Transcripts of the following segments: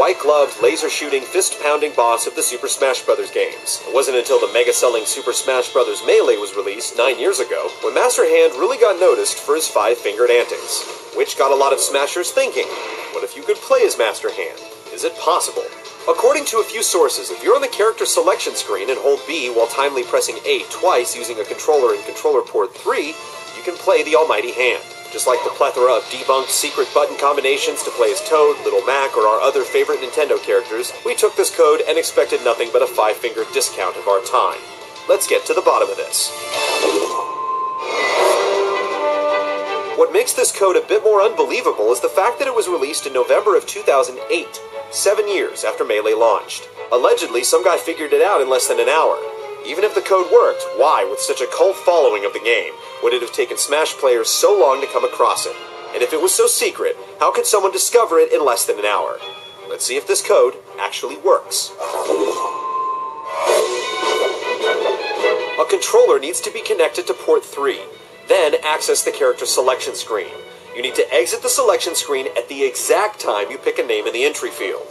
white-gloved, laser-shooting, fist-pounding boss of the Super Smash Bros. Games. It wasn't until the mega-selling Super Smash Bros. Melee was released 9 years ago when Master Hand really got noticed for his five-fingered antics, which got a lot of Smashers thinking, what if you could play as Master Hand? Is it possible? According to a few sources, if you're on the character selection screen and hold B while timely pressing A twice using a controller in controller port 3, you can play the Almighty Hand. Just like the plethora of debunked secret button combinations to play as Toad, Little Mac, or our other favorite Nintendo characters, we took this code and expected nothing but a five-finger discount of our time. Let's get to the bottom of this. What makes this code a bit more unbelievable is the fact that it was released in November of 2008, 7 years after Melee launched. Allegedly, some guy figured it out in less than an hour. Even if the code worked, why, with such a cult following of the game, would it have taken Smash players so long to come across it? And if it was so secret, how could someone discover it in less than an hour? Let's see if this code actually works. A controller needs to be connected to port 3. Then access the character selection screen. You need to exit the selection screen at the exact time you pick a name in the entry field.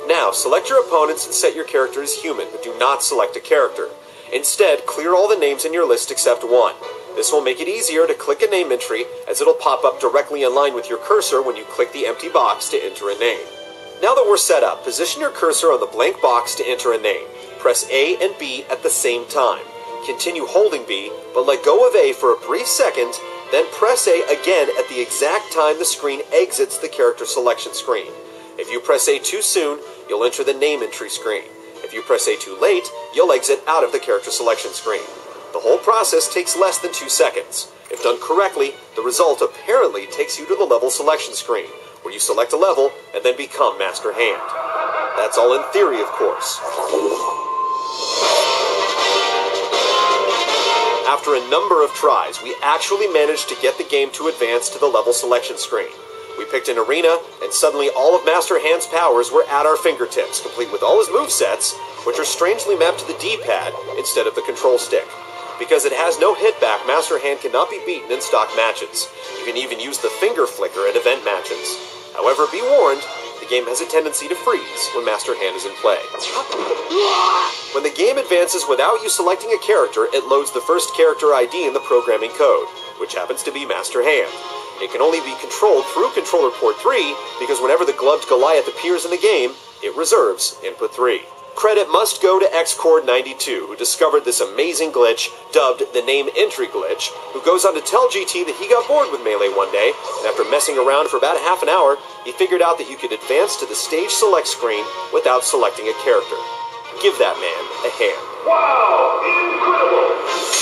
Now, select your opponents and set your character as human, but do not select a character. Instead, clear all the names in your list except one. This will make it easier to click a name entry, as it'll pop up directly in line with your cursor when you click the empty box to enter a name. Now that we're set up, position your cursor on the blank box to enter a name. Press A and B at the same time. Continue holding B, but let go of A for a brief second, then press A again at the exact time the screen exits the character selection screen. If you press A too soon, you'll enter the name entry screen. If you press A too late, you'll exit out of the character selection screen. The whole process takes less than 2 seconds. If done correctly, the result apparently takes you to the level selection screen, where you select a level and then become Master Hand. That's all in theory, of course. After a number of tries, we actually managed to get the game to advance to the level selection screen. We picked an arena, and suddenly all of Master Hand's powers were at our fingertips, complete with all his movesets, which are strangely mapped to the D-pad instead of the control stick. Because it has no hitback, Master Hand cannot be beaten in stock matches. You can even use the finger flicker at event matches. However, be warned, the game has a tendency to freeze when Master Hand is in play. When the game advances without you selecting a character, it loads the first character ID in the programming code, which happens to be Master Hand. It can only be controlled through controller port 3, because whenever the gloved Goliath appears in the game, it reserves input 3. Credit must go to Xcord92, who discovered this amazing glitch, dubbed the Name Entry Glitch, who goes on to tell GT that he got bored with Melee one day, and after messing around for about half an hour, he figured out that you could advance to the stage select screen without selecting a character. Give that man a hand. Wow! Incredible!